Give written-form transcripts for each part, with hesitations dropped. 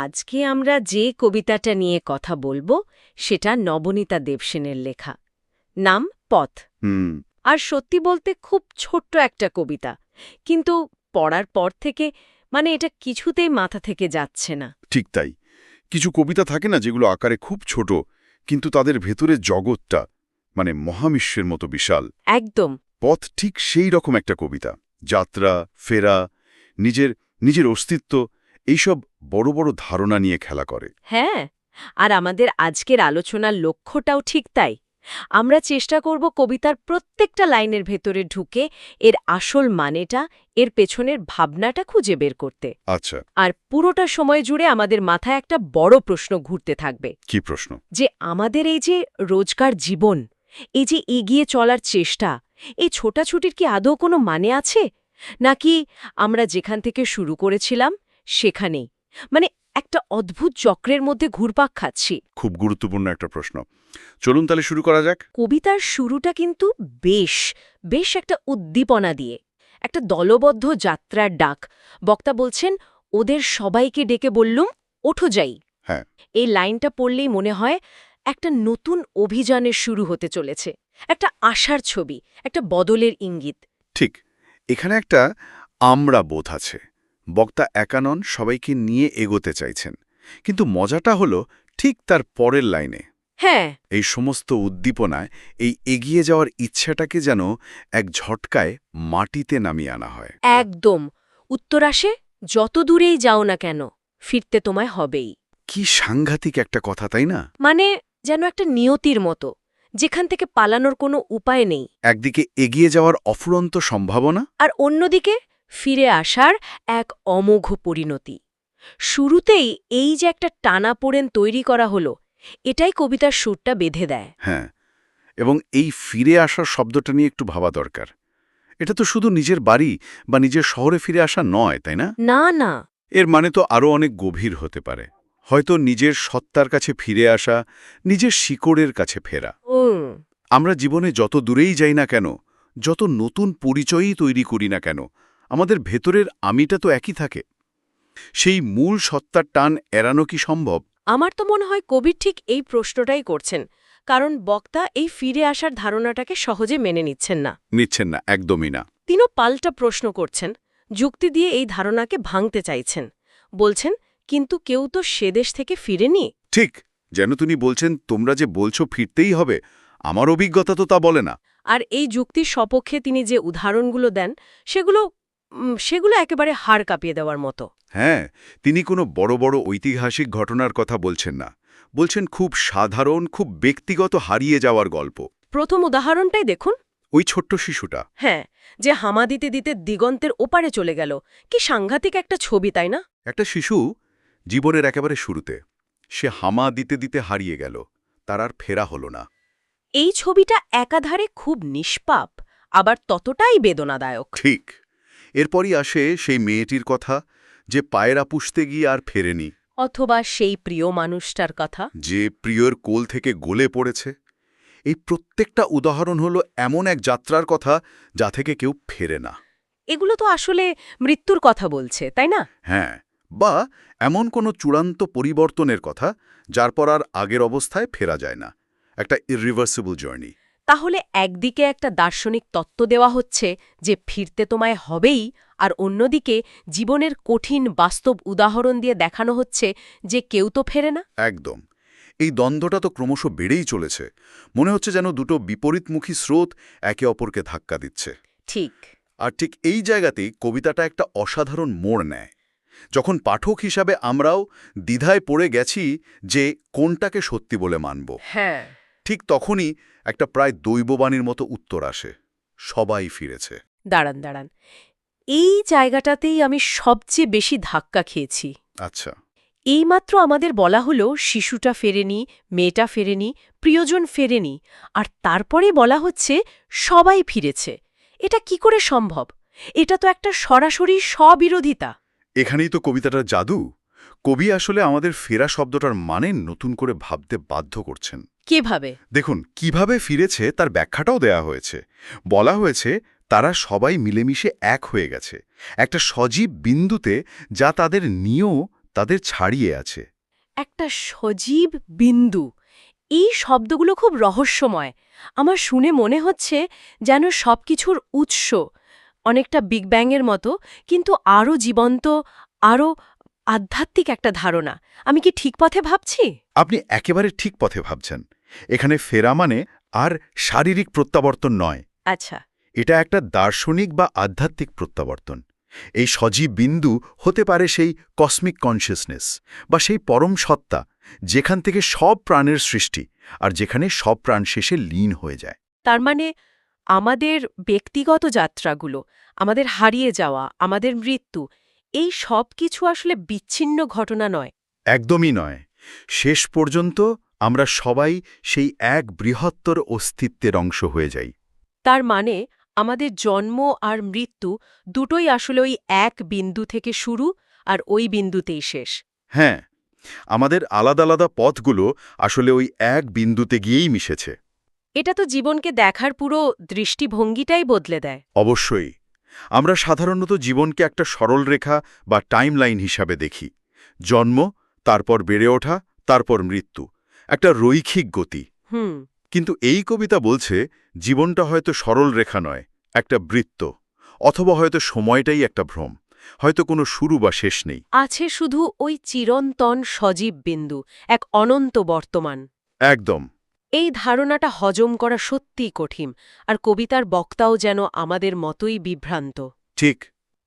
আজকে আমরা যে কবিতাটা নিয়ে কথা বলবো সেটা নবনীতা দেবসেনের লেখা। নাম পথ। হুম। আর সত্যি বলতে খুব ছোট্ট একটা কবিতা, কিন্তু পড়ার পর থেকে এটা কিছুতেই মাথা থেকে যাচ্ছে না। ঠিক তাই। কিছু কবিতা থাকে না যেগুলো আকারে খুব ছোট, কিন্তু তাদের ভেতরের জগৎটা মহাবিশ্বের মতো বিশাল। একদম। পথ ঠিক সেই রকম একটা কবিতা। যাত্রা, ফেরা, নিজের নিজের অস্তিত্ব, এইসব বড় বড় ধারণা নিয়ে খেলা করে। হ্যাঁ, আর আমাদের আজকের আলোচনার লক্ষ্যটাও ঠিক তাই। আমরা চেষ্টা করব কবিতার প্রত্যেকটা লাইনের ভেতরে ঢুকে এর আসল মানেটা, এর পেছনের ভাবনাটা খুঁজে বের করতে। আচ্ছা, আর পুরোটা সময় জুড়ে আমাদের মাথায় একটা বড় প্রশ্ন ঘুরতে থাকবে, কি প্রশ্ন? যে আমাদের এই যে রোজকার জীবন, এই যে এগিয়ে চলার চেষ্টা, এই ছোটাছুটির কি আদৌ কোনো মানে আছে, নাকি আমরা যেখান থেকে শুরু করেছিলাম সেখানেই একটা অদ্ভুত চক্রের মধ্যে ঘুরপাক খাচ্ছি। খুব গুরুত্বপূর্ণ একটা প্রশ্ন। চলুন তাহলে শুরু করা যাক। কবিতার শুরুটা কিন্তু বেশ বেশ একটা উদ্দীপনা দিয়ে, একটা দলবদ্ধ যাত্রার ডাক। বক্তা বলছেন, ওদের সবাইকে ডেকে বললুম, ওঠো যাই। হ্যাঁ। এই লাইনটা পড়লেই মনে হয় একটা নতুন অভিযানের শুরু হতে চলেছে, একটা আশার ছবি, একটা বদলের ইঙ্গিত। ঠিক, এখানে একটা আমরা বোধ আছে। বক্তা একা নন, সবাইকে নিয়ে এগোতে চাইছেন। কিন্তু মজাটা হলো ঠিক তার পরের লাইনে। হ্যাঁ, এই সমস্ত উদ্দীপনায় এই এগিয়ে যাওয়ার ইচ্ছাটাকে যেন এক ঝটকায় মাটিতে নামিয়ে আনা হয়। একদম। উত্তর আসে, যত দূরেই যাও না কেন, ফিরতে তোমায় হবেই। কি সাংঘাতিক একটা কথা, তাই না? যেন একটা নিয়তির মতো, যেখান থেকে পালানোর কোনো উপায় নেই, একদিকে এগিয়ে যাওয়ার অফুরন্ত সম্ভাবনা, আর অন্যদিকে ফিরে আসার এক অমোঘ পরিণতি। শুরুতেই এই যে একটা টানাপোড়েন তৈরি করা হলো, এটাই কবিতার সুরটা বেঁধে দেয়। হ্যাঁ, এবং এই ফিরে আসার শব্দটা নিয়ে একটু ভাবা দরকার। এটা তো শুধু নিজের বাড়ি বা নিজের শহরে ফিরে আসা নয়, তাই না? না না। এর মানে তো আরও অনেক গভীর হতে পারে। হয়তো নিজের সত্তার কাছে ফিরে আসা, নিজের শিকড়ের কাছে ফেরা। হুম। আমরা জীবনে যত দূরেই যাই না কেন, যত নতুন পরিচয়ই তৈরি করি না কেন, আমাদের ভেতরের আমিটা তো একই থাকে। সেই মূল সত্তার টান এড়ানো কি সম্ভব? আমার তো মনে হয় কবি ঠিক এই প্রশ্নটাই করছেন, কারণ বক্তা এই ফিরে আসার ধারণাটাকে সহজে মেনে নিচ্ছেন না। নিচ্ছেন না, একদমই না। তিনিও পাল্টা প্রশ্ন করছেন, যুক্তি দিয়ে এই ধারণাকে ভাঙতে চাইছেন। বলছেন, কিন্তু কেউ তো সে দেশ থেকে ফিরেনি। ঠিক, যেন তিনি বলছেন, তোমরা যে বলছো ফিরতেই হবে, আমার অভিজ্ঞতা তো তা বলে না। আর এই যুক্তির সপক্ষে তিনি যে উদাহরণগুলো দেন, সেগুলো সেগুলো একেবারে হাড় কাঁপিয়ে দেওয়ার মতো। হ্যাঁ, তিনি কোনো বড় বড় ঐতিহাসিক ঘটনার কথা বলছেন না। বলছেন খুব সাধারণ, খুব ব্যক্তিগত হারিয়ে যাওয়ার গল্প। প্রথম উদাহরণটাই দেখুন। ওই ছোট্ট শিশুটা। হ্যাঁ, যে হামা দিতে দিতে দিগন্তের ওপারে চলে গেল। কি সাংঘাতিক একটা ছবি, তাই না? একটা শিশু, জীবনের একেবারে শুরুতে, সে হামা দিতে দিতে হারিয়ে গেল, তার আর ফেরা হলো না। এই ছবিটা একাধারে খুব নিষ্পাপ, আবার ততটাই বেদনাদায়ক। ঠিক। এরপরই আসে সেই মেয়েটির কথা, যে পায়রা পুষতে গিয়ে আর ফেরেনি, অথবা সেই প্রিয় মানুষটার কথা। যে প্রিয়র কোল থেকে গলে পড়েছে। এই প্রত্যেকটা উদাহরণ হলো এমন এক যাত্রার কথা যা থেকে কেউ ফেরে না। এগুলো তো আসলে মৃত্যুর কথা বলছে, তাই না? হ্যাঁ, বা এমন কোনো চূড়ান্ত পরিবর্তনের কথা যার পর আর আগের অবস্থায় ফেরা যায় না। একটা ইররিভার্সিবল জার্নি। তাহলে একদিকে একটা দার্শনিক তত্ত্ব দেওয়া হচ্ছে যে ফিরতে তোমায় হবেই, আর অন্যদিকে জীবনের কঠিন বাস্তব উদাহরণ দিয়ে দেখানো হচ্ছে যে কেউ তো ফেরে না। একদম। এই দ্বন্দ্বটা তো ক্রমশ বেড়েই চলেছে। মনে হচ্ছে যেন দুটো বিপরীতমুখী স্রোত একে অপরকে ধাক্কা দিচ্ছে। ঠিক। আর ঠিক এই জায়গাতেই কবিতাটা একটা অসাধারণ মোড় নেয়। যখন পাঠক হিসাবে আমরাও দ্বিধায় পড়ে গেছি যে কোনটাকে সত্যি বলে মানব, হ্যাঁ। ঠিক তখনই একটা প্রায় দৈববাণীর মতো উত্তর আসে, সবাই ফিরেছে। দাঁড়ান দাঁড়ান, এই জায়গাটাতেই আমি সবচেয়ে বেশি ধাক্কা খেয়েছি। আচ্ছা। এইমাত্র আমাদের বলা হলো শিশুটা ফেরেনি, মেয়েটা ফেরেনি, প্রিয়জন ফেরেনি, আর তারপরে বলা হচ্ছে সবাই ফিরেছে। এটা কি করে সম্ভব? এটা তো একটা সরাসরি স্ববিরোধিতা। এখানেই তো কবিতাটার জাদু। কবি আসলে আমাদের ফেরা শব্দটার মানে নতুন করে ভাবতে বাধ্য করছেন। কিভাবে? দেখুন, কিভাবে ফিরেছে তার ব্যাখ্যাটাও দেয়া হয়েছে। বলা হয়েছে তারা সবাই মিলেমিশে এক হয়ে গেছে, একটা সজীব বিন্দুতে, যা তাদের নিয়েও তাদের ছাড়িয়ে আছে। একটা সজীব বিন্দু, এই শব্দগুলো খুব রহস্যময়। আমার শুনে মনে হচ্ছে যেন সবকিছুর উৎস অনেকটা বিগ ব্যাংয়ের মতো, কিন্তু আরও জীবন্ত, আরও আধ্যাত্মিক একটা ধারণা। আমি কি ঠিক পথে ভাবছি? আপনি একেবারে ঠিক পথে ভাবছেন। এখানে ফেরা মানে আর শারীরিক প্রত্যাবর্তন নয়, আচ্ছা। এটা একটা দার্শনিক বা আধ্যাত্মিক প্রত্যাবর্তন। এই সজীব বিন্দু হতে পারে সেই কসমিক কনসিয়াসনেস বা সেই পরম সত্তা, যেখান থেকে সব প্রাণের সৃষ্টি আর যেখানে সব প্রাণ শেষে লীন হয়ে যায়। তার মানে আমাদের ব্যক্তিগত যাত্রাগুলো, আমাদের হারিয়ে যাওয়া, আমাদের মৃত্যু, এই সব কিছু আসলে বিচ্ছিন্ন ঘটনা নয়। একদমই নয়। শেষ পর্যন্ত আমরা সবাই সেই এক বৃহত্তর অস্তিত্বের অংশ হয়ে যাই। তার মানে আমাদের জন্ম আর মৃত্যু দুটোই আসলে ওই এক বিন্দু থেকে শুরু আর ওই বিন্দুতেই শেষ। হ্যাঁ, আমাদের আলাদা আলাদা পথগুলো আসলে ওই এক বিন্দুতে গিয়েই মিশেছে। এটা তো জীবনকে দেখার পুরো দৃষ্টিভঙ্গিটাই বদলে দেয়। অবশ্যই। আমরা সাধারণত জীবনকে একটা সরল রেখা বা টাইমলাইন হিসাবে দেখি। জন্ম, তারপর বেড়ে ওঠা, তারপর মৃত্যু, একটা রৈখিক গতি। হুম। কিন্তু এই কবিতা বলছে জীবনটা হয়তো সরল রেখা নয়, একটা বৃত্ত, অথবা হয়তো সময়টাই একটা ভ্রম, হয়তো কোনো শুরু বা শেষ নেই। আছে শুধু ওই চিরন্তন সজীব বিন্দু, এক অনন্ত বর্তমান। একদম। এই ধারণাটা হজম করা সত্যিই কঠিন, আর কবিতার বক্তাও যেন আমাদের মতোই বিভ্রান্ত। ঠিক।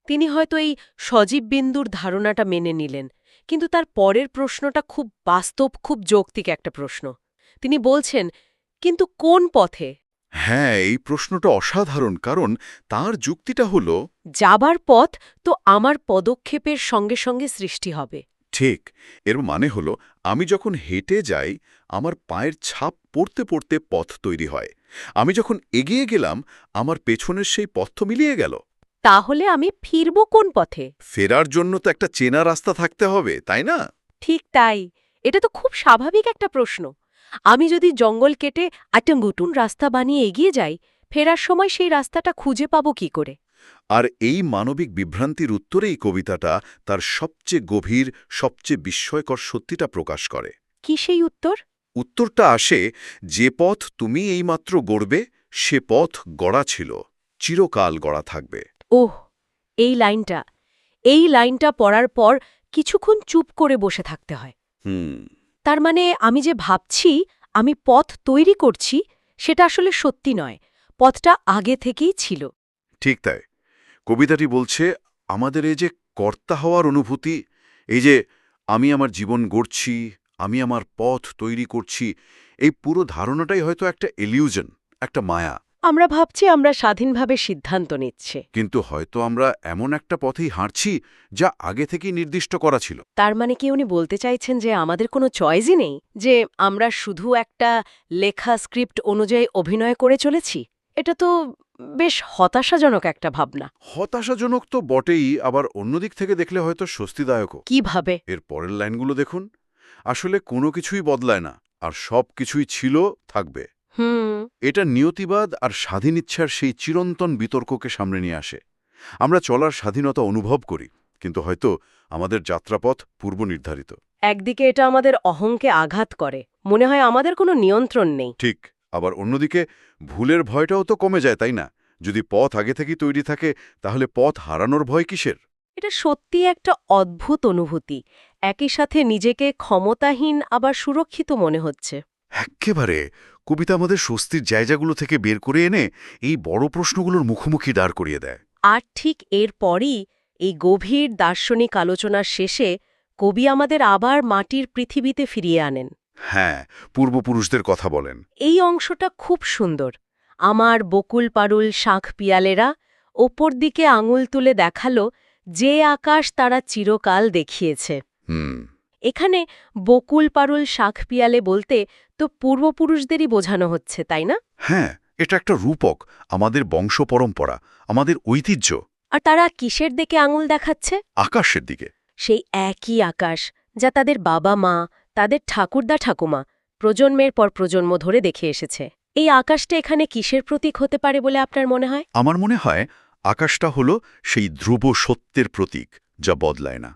তিনি হয়তো এই সজীব বিন্দুর ধারণাটা মেনে নিলেন, কিন্তু তার পরের প্রশ্নটা খুব বাস্তব, খুব যৌক্তিক একটা প্রশ্ন। তিনি বলছেন, কিন্তু কোন পথে? হ্যাঁ, এই প্রশ্নটা অসাধারণ, কারণ তার যুক্তিটা হলো যাবার পথ তো আমার পদক্ষেপের সঙ্গে সঙ্গে সৃষ্টি হবে। ঠিক। এর মানে হলো আমি যখন হেঁটে যাই, আমার পায়ের ছাপ পড়তে পড়তে পথ তৈরি হয়। আমি যখন এগিয়ে গেলাম, আমার পেছনের সেই পথ তো মিলিয়ে গেল। তাহলে আমি ফিরব কোন পথে? ফেরার জন্য তো একটা চেনা রাস্তা থাকতে হবে, তাই না? ঠিক তাই। এটা তো খুব স্বাভাবিক একটা প্রশ্ন। আমি যদি জঙ্গল কেটে আটঙ্গুটুন রাস্তা বানিয়ে এগিয়ে যাই, ফেরার সময় সেই রাস্তাটা খুঁজে পাবো কি করে? আর এই মানবিক বিভ্রান্তির উত্তরেই কবিতাটা তার সবচেয়ে গভীর, সবচেয়ে বিস্ময়কর সত্যিটা প্রকাশ করে। কি সেই উত্তর? উত্তরটা আসে, যে পথ তুমি এইমাত্র গড়বে, সে পথ গড়া ছিল, চিরকাল গড়া থাকবে। ওহ, এই লাইনটা পড়ার পর কিছুক্ষণ চুপ করে বসে থাকতে হয়। হুম। তার মানে আমি যে ভাবছি আমি পথ তৈরি করছি, সেটা আসলে সত্যি নয়, পথটা আগে থেকেই ছিল। ঠিক তাই। কবিতাটি বলছে আমাদের এই যে কর্তা হওয়ার অনুভূতি, এই যে আমি আমার জীবন গড়ছি, আমি আমার পথ তৈরি করছি, এই পুরো ধারণাটাই হয়তো একটা ইলিউশন, একটা মায়া। আমরা ভাবছি আমরা স্বাধীনভাবে সিদ্ধান্ত নিচ্ছে। কিন্তু হয়তো আমরা এমন একটা পথেই হাঁটছি যা আগে থেকেই নির্দিষ্ট করা ছিল। তার মানে কি উনি বলতে চাইছেন যে আমাদের কোনো চয়েসই নেই, যে আমরা শুধু একটা লেখা স্ক্রিপ্ট অনুযায়ী অভিনয় করে চলেছি? এটা তো বেশ হতাশাজনক একটা ভাবনা। হতাশাজনক তো বটেই, আবার অন্যদিক থেকে দেখলে হয়তো স্বস্তিদায়কও। কিভাবে? এর পরের লাইনগুলো দেখুন। আসলে কোনো কিছুই বদলায় না, আর সব কিছুই ছিল, থাকবে। হুম। এটা নিয়তিবাদ আর স্বাধীন ইচ্ছার সেই চিরন্তন বিতর্ককে সামনে নিয়ে আসে। আমরা চলার স্বাধীনতা অনুভব করি, কিন্তু হয়তো আমাদের যাত্রাপথ পূর্বনির্ধারিত। একদিকে এটা আমাদের অহংকে আঘাত করে, মনে হয় আমাদের কোনো নিয়ন্ত্রণ নেই। ঠিক। আবার অন্যদিকে ভুলের ভয়টাও তো কমে যায়, তাই না? যদি পথ আগে থেকেই তৈরি থাকে, তাহলে পথ হারানোর ভয় কিসের? এটা সত্যি একটা অদ্ভুত অনুভূতি। একই সাথে নিজেকে ক্ষমতাহীন আবার সুরক্ষিত মনে হচ্ছে। এক্কেবারে। কবিতা আমাদের স্বস্তির জায়গাগুলো থেকে বের করে এনে এই বড় প্রশ্নগুলোর মুখোমুখি দাঁড় করিয়ে দেয়। আর ঠিক এরপরই এই গভীর দার্শনিক আলোচনার শেষে কবি আমাদের আবার মাটির পৃথিবীতে ফিরিয়ে আনেন। হ্যাঁ, পূর্বপুরুষদের কথা বলেন। এই অংশটা খুব সুন্দর। আমার বকুল পারুল শাঁখ পিয়ালেরা ওপর দিকে আঙুল তুলে দেখালো যে আকাশ তারা চিরকাল দেখিয়েছে। হুম। এখানে বকুল পারুল শাঁখ পিয়ালে বলতে তো পূর্বপুরুষদেরই বোঝানো হচ্ছে, তাই না? হ্যাঁ, এটা একটা রূপক, আমাদের বংশ পরম্পরা, আমাদের ঐতিহ্য। আর তারা কিসের দিকে আঙুল দেখাচ্ছে? আকাশের দিকে। সেই একই আকাশ যা তাদের বাবা মা, তাদের ঠাকুরদা ঠাকুমা প্রজন্মের পর প্রজন্ম ধরে দেখে এসেছে। এই আকাশটা এখানে কিসের প্রতীক হতে পারে বলে আপনার মনে হয়? আমার মনে হয় আকাশটা হলো সেই ধ্রুব সত্যের প্রতীক, যা বদলায় না।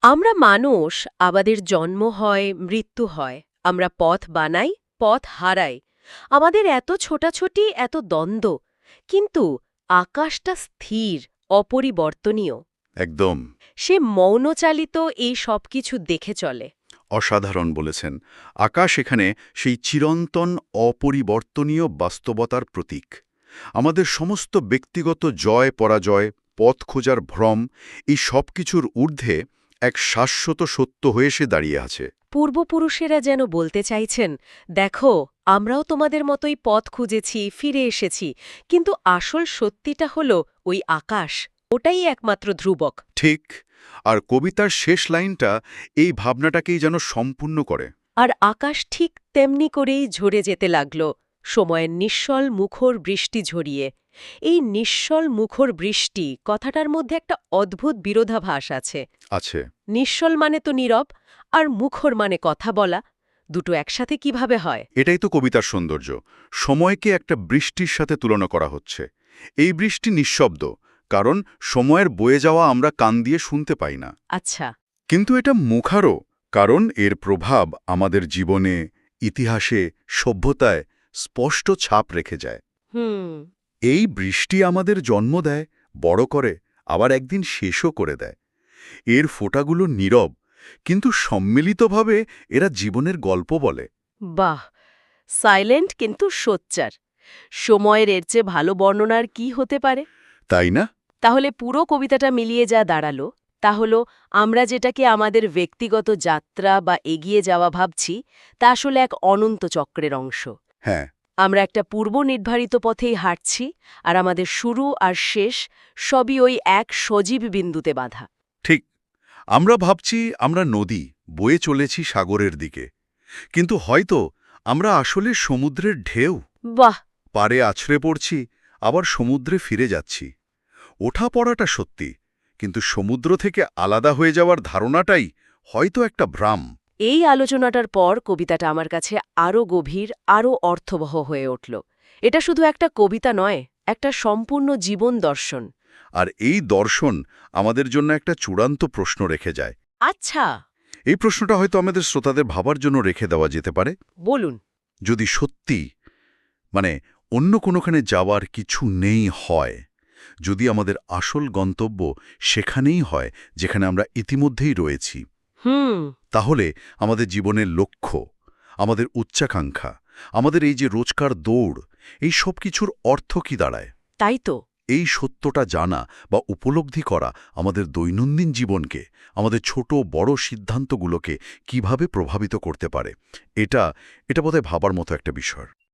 আমরা মানুষ, আমাদের জন্ম হয়, মৃত্যু হয়, আমরা পথ বানাই, পথ হারাই, আমাদের এত ছোটাছুটি, এত দ্বন্দ্ব, কিন্তু আকাশটা স্থির, অপরিবর্তনীয়। একদম সে মৌনচালিত এই সব কিছু দেখে চলে। অসাধারণ বলেছেন। আকাশ এখানে সেই চিরন্তন অপরিবর্তনীয় বাস্তবতার প্রতীক। আমাদের সমস্ত ব্যক্তিগত জয় পরাজয়, পথ খোঁজার ভ্রম, এই সব কিছুর ঊর্ধ্বে এক শাশ্বত সত্য হয়ে সে দাঁড়িয়ে আছে। পূর্বপুরুষেরা যেন বলতে চাইছেন, দেখো, আমরাও তোমাদের মতোই পথ খুঁজেছি, ফিরে এসেছি, কিন্তু আসল সত্যিটা হলো ওই আকাশ, ওটাই একমাত্র ধ্রুবক। ঠিক। আর কবিতার শেষ লাইনটা এই ভাবনাটাকেই যেন সম্পূর্ণ করে। আর আকাশ ঠিক তেমনি করেই ঝরে যেতে লাগল, সময়ের নিশ্চল মুখর বৃষ্টি ঝরিয়ে। এই নিশ্চল মুখর বৃষ্টি কথাটার মধ্যে একটা অদ্ভুত বিরোধাভাস আছে। আছে। নিশ্চল মানে তো নীরব, আর মুখর মানে কথা বলা। দুটো একসাথে কিভাবে হয়? এটাই তো কবিতার সৌন্দর্য। সময়কে একটা বৃষ্টির সাথে তুলনা করা হচ্ছে। এই বৃষ্টি নিঃশব্দ, কারণ সময়ের বয়ে যাওয়া আমরা কান দিয়ে শুনতে পাই না। আচ্ছা। কিন্তু এটা মুখারও, কারণ এর প্রভাব আমাদের জীবনে, ইতিহাসে, সভ্যতায় স্পষ্ট ছাপ রেখে যায়। হুম। এই বৃষ্টি আমাদের জন্ম দেয়, বড় করে, আবার একদিন শেষও করে দেয়। এর ফোঁটাগুলো নীরব, কিন্তু সম্মিলিতভাবে এরা জীবনের গল্প বলে। বাহ, সাইলেন্ট কিন্তু সোচ্চার। সময়ের এর চেয়ে ভালো বর্ণনার কি হতে পারে? তাই না? তাহলে পুরো কবিতাটা মিলিয়ে যা দাঁড়ালো, তা হলো আমরা যেটাকে আমাদের ব্যক্তিগত যাত্রা বা এগিয়ে যাওয়া ভাবছি, তা আসলে এক অনন্ত চক্রের অংশ। হ্যাঁ। আমরা একটা পূর্ব নির্ধারিত পথেই হাঁটছি, আর আমাদের শুরু আর শেষ সবই ওই এক সজীব বিন্দুতে বাঁধা। ঠিক। আমরা ভাবছি আমরা নদী, বয়ে চলেছি সাগরের দিকে। কিন্তু হয়তো আমরা আসলে সমুদ্রের ঢেউ। বাহ! পারে আছড়ে পড়ছি, আবার সমুদ্রে ফিরে যাচ্ছি। ওঠা পড়াটা সত্যি, কিন্তু সমুদ্র থেকে আলাদা হয়ে যাওয়ার ধারণাটাই হয়তো একটা ভ্রাম। এই আলোচনাটার পর কবিতাটা আমার কাছে আরও গভীর, আরও অর্থবহ হয়ে উঠল। এটা শুধু একটা কবিতা নয়, একটা সম্পূর্ণ জীবন দর্শন। আর এই দর্শন আমাদের জন্য একটা চূড়ান্ত প্রশ্ন রেখে যায়। আচ্ছা, এই প্রশ্নটা হয়তো আমাদের শ্রোতাদের ভাবার জন্য রেখে দেওয়া যেতে পারে। বলুন। যদি সত্যি, মানে অন্য কোনোখানে যাওয়ার কিছু নেই হয়, যদি আমাদের আসল গন্তব্য সেখানেই হয় যেখানে আমরা ইতিমধ্যেই রয়েছি, হুম। তাহলে আমাদের জীবনের লক্ষ্য, আমাদের উচ্চাকাঙ্ক্ষা, আমাদের এই যে রোজকার দৌড়, এই সব কিছুর অর্থ কি দাঁড়ায়? তাই তো। এই সত্যটা জানা বা উপলব্ধি করা আমাদের দৈনন্দিন জীবনকে, আমাদের ছোট বড় সিদ্ধান্তগুলোকে কিভাবে প্রভাবিত করতে পারে, এটা বোধহয় ভাবার মতো একটা বিষয়।